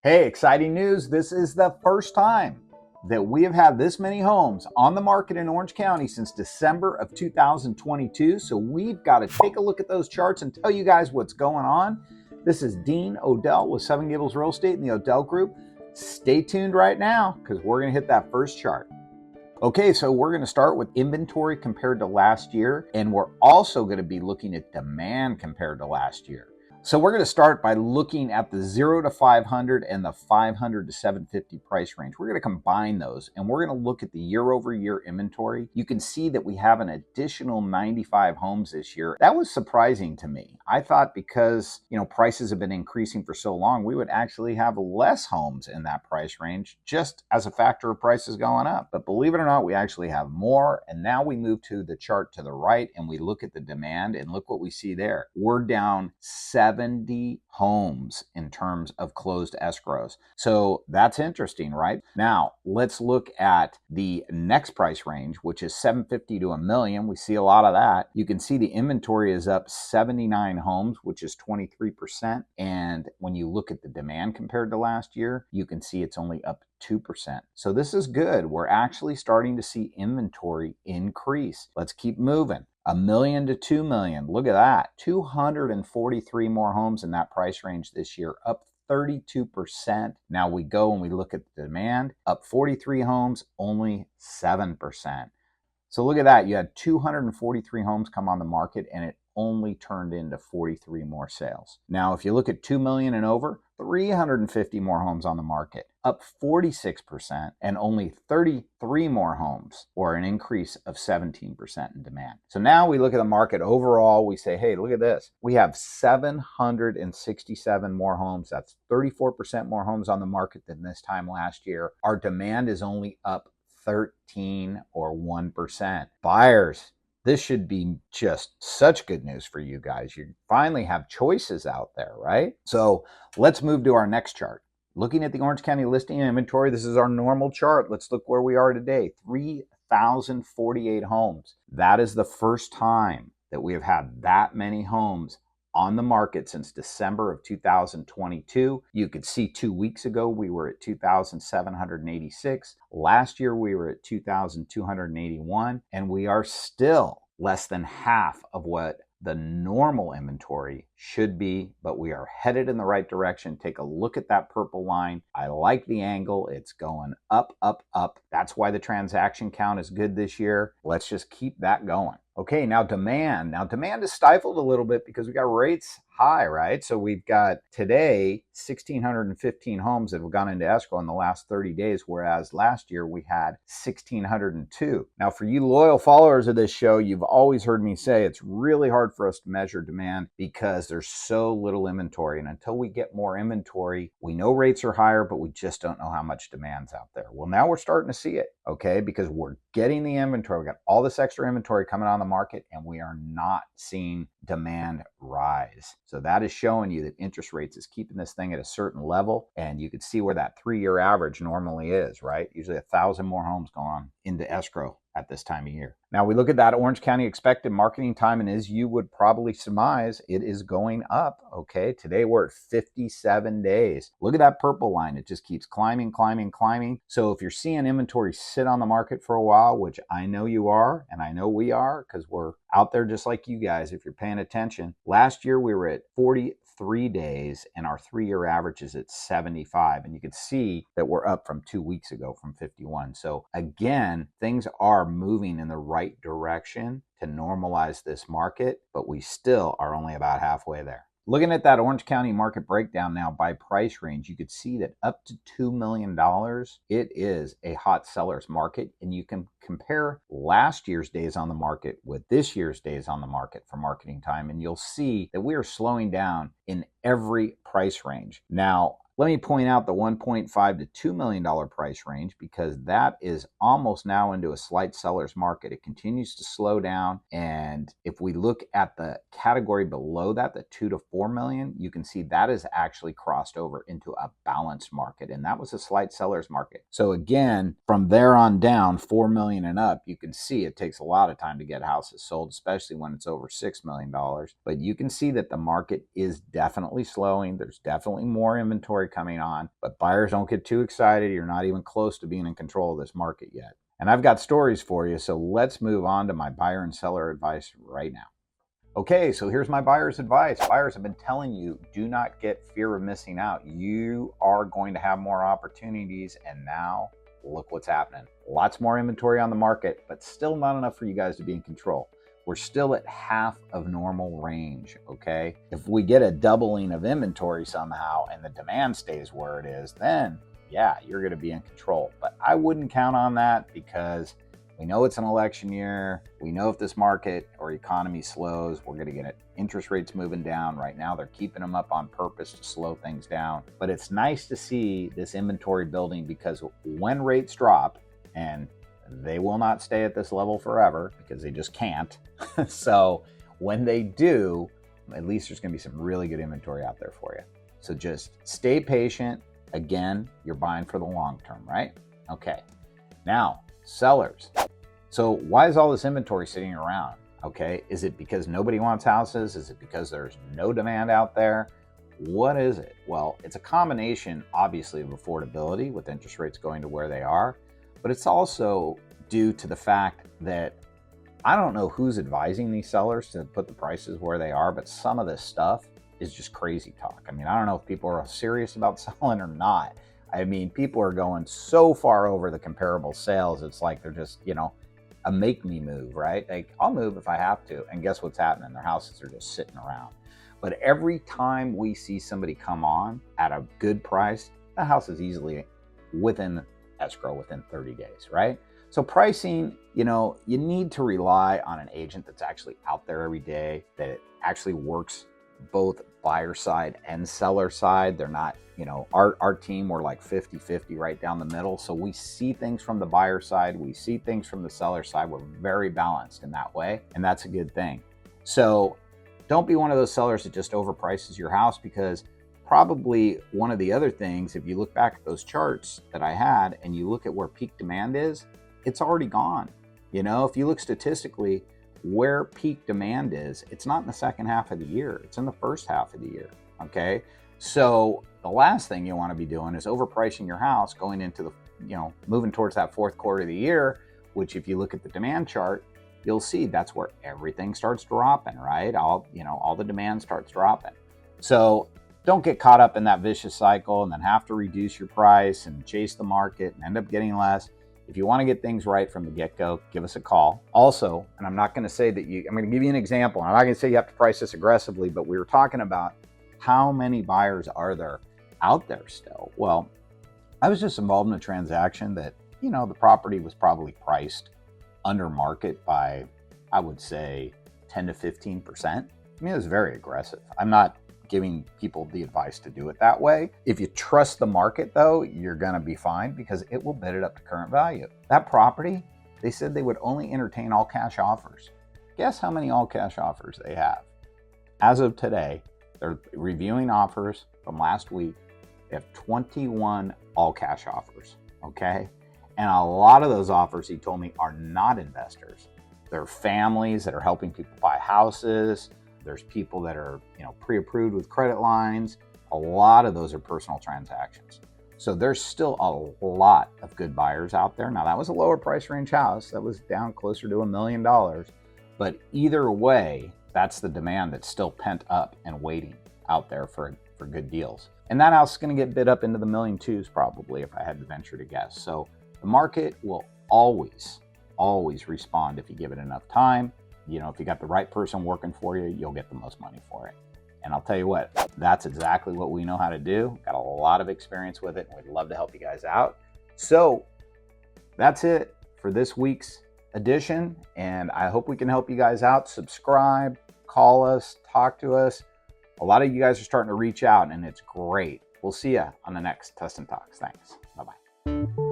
Hey, exciting news. This is the first time that we have had this many homes on the market in Orange County since December of 2022. So we've got to take a look at those charts and tell you guys what's going on. This is Dean Odell with Seven Gables Real Estate in the Odell Group. Stay tuned right now because we're going to hit that first chart. Okay, so we're going to start with inventory compared to last year, and we're also going to be looking at demand compared to last year. So we're going to start by looking at the 0 to 500 and the 500 to 750 price range. We're going to combine those and we're going to look at the year over year inventory. You can see that we have an additional 95 homes this year. That was surprising to me. I thought because, prices have been increasing for so long, we would actually have less homes in that price range just as a factor of prices going up. But believe it or not, we actually have more. And now we move to the chart to the right and we look at the demand and look what we see there. We're down 70 homes in terms of closed escrows. So that's interesting, right? Now, let's look at the next price range, which is 750 to $1 million. We see a lot of that. You can see the inventory is up 79 homes, which is 23%. And when you look at the demand compared to last year, you can see it's only up 2%. So this is good. We're actually starting to see inventory increase. Let's keep moving. $1 million to $2 million. Look at that. 243 more homes in that price range this year, up 32%. Now we go and we look at the demand, up 43 homes, only 7%. So look at that. You had 243 homes come on the market and it only turned into 43 more sales. Now, if you look at 2 million and over, 350 more homes on the market, up 46%, and only 33 more homes, or an increase of 17% in demand. So now we look at the market overall, we say, hey, look at this. We have 767 more homes. That's 34% more homes on the market than this time last year. Our demand is only up 13 or 1%. Buyers, this should be just such good news for you guys. You finally have choices out there, right? So let's move to our next chart. Looking at the Orange County listing inventory, this is our normal chart. Let's look where we are today, 3,048 homes. That is the first time that we have had that many homes on the market since December of 2022. You could see 2 weeks ago, we were at 2,786. Last year, we were at 2,281, and we are still less than half of what the normal inventory should be, but we are headed in the right direction. Take a look at that purple line. I like the angle. It's going up, up, up. That's why the transaction count is good this year. Let's just keep that going. Okay, now demand. Now demand is stifled a little bit because we got rates high, right? So we've got today 1,615 homes that have gone into escrow in the last 30 days, whereas last year we had 1,602. Now for you loyal followers of this show, you've always heard me say it's really hard for us to measure demand because there's so little inventory. And until we get more inventory, we know rates are higher, but we just don't know how much demand's out there. Well, now we're starting to see it, okay? Because we're getting the inventory. We got all this extra inventory coming on the market and we are not seeing demand rise. So that is showing you that interest rates is keeping this thing at a certain level. And you can see where that 3-year average normally is, right? Usually 1,000 more homes going on into escrow at this time of year. Now we look at that Orange County expected marketing time, and as you would probably surmise, it is going up, okay? Today we're at 57 days. Look at that purple line. It just keeps climbing, climbing, climbing. So if you're seeing inventory sit on the market for a while, which I know you are, and I know we are, because we're out there just like you guys, if you're paying attention. Last year we were at 43 days and our 3-year average is at 75. And you can see that we're up from 2 weeks ago from 51. So again, things are moving in the right direction to normalize this market, but we still are only about halfway there. Looking at that Orange County market breakdown now by price range, you could see that up to $2 million, it is a hot seller's market. And you can compare last year's days on the market with this year's days on the market for marketing time. And you'll see that we are slowing down in every price range. Now, let me point out the $1.5 to $2 million price range because that is almost now into a slight seller's market. It continues to slow down. And if we look at the category below that, the 2 to 4 million, you can see that is actually crossed over into a balanced market. And that was a slight seller's market. So again, from there on down, 4 million and up, you can see it takes a lot of time to get houses sold, especially when it's over $6 million. But you can see that the market is definitely slowing. There's definitely more inventory coming on, but buyers, don't get too excited. You're not even close to being in control of this market yet. And I've got stories for you, so let's move on to my buyer and seller advice right now. Okay, so here's my buyer's advice. Buyers, have been telling you, do not get fear of missing out. You are going to have more opportunities, and now look what's happening. Lots more inventory on the market, but still not enough for you guys to be in control. We're still at half of normal range, okay? If we get a doubling of inventory somehow and the demand stays where it is, then yeah, you're gonna be in control. But I wouldn't count on that, because we know it's an election year. We know if this market or economy slows, we're gonna get interest rates moving down. Right now, they're keeping them up on purpose to slow things down. But it's nice to see this inventory building, because when rates drop, and they will not stay at this level forever because they just can't. So when they do, at least there's gonna be some really good inventory out there for you. So just stay patient. Again, you're buying for the long term, right? Okay, now sellers. So why is all this inventory sitting around? Okay, is it because nobody wants houses? Is it because there's no demand out there? What is it? Well, it's a combination, obviously, of affordability with interest rates going to where they are, but it's also due to the fact that I don't know who's advising these sellers to put the prices where they are, but some of this stuff is just crazy talk. I mean, I don't know if people are serious about selling or not. I mean, people are going so far over the comparable sales. It's like they're just, a make me move, right? Like, I'll move if I have to. And guess what's happening? Their houses are just sitting around. But every time we see somebody come on at a good price, the house is easily within escrow within 30 days, right? So pricing, you need to rely on an agent that's actually out there every day, that it actually works both buyer side and seller side. They're not, our team, we're like 50-50 right down the middle. So we see things from the buyer side, we see things from the seller side. We're very balanced in that way, and that's a good thing. So don't be one of those sellers that just overprices your house, because probably one of the other things, if you look back at those charts that I had and you look at where peak demand is, it's already gone. If you look statistically where peak demand is, it's not in the second half of the year, it's in the first half of the year. Okay, so the last thing you want to be doing is overpricing your house going into the, moving towards that fourth quarter of the year, which, if you look at the demand chart, you'll see that's where everything starts dropping, right? All the demand starts dropping. So don't get caught up in that vicious cycle and then have to reduce your price and chase the market and end up getting less. If you want to get things right from the get-go, give us a call. Also, and I'm not going to say that I'm going to give you an example. I'm not going to say you have to price this aggressively, but we were talking about how many buyers are there out there still. Well, I was just involved in a transaction that, the property was probably priced under market by, I would say, 10 to 15%. I mean, it was very aggressive. I'm not giving people the advice to do it that way. If you trust the market, though, you're gonna be fine, because it will bid it up to current value. That property, they said they would only entertain all cash offers. Guess how many all cash offers they have? As of today, they're reviewing offers from last week. They have 21 all cash offers, okay? And a lot of those offers, he told me, are not investors. They're families that are helping people buy houses. There's people that are, pre-approved with credit lines. A lot of those are personal transactions. So there's still a lot of good buyers out there. Now, that was a lower price range house. That was down closer to $1 million. But either way, that's the demand that's still pent up and waiting out there for good deals. And that house is going to get bid up into the $1.2 million probably, if I had to venture to guess. So the market will always respond if you give it enough time. If you got the right person working for you, you'll get the most money for it. And I'll tell you what, that's exactly what we know how to do. Got a lot of experience with it, and we'd love to help you guys out. So that's it for this week's edition, and I hope we can help you guys out. Subscribe, call us, talk to us. A lot of you guys are starting to reach out, and it's great. We'll see you on the next Tustin Talks. Thanks. Bye-bye.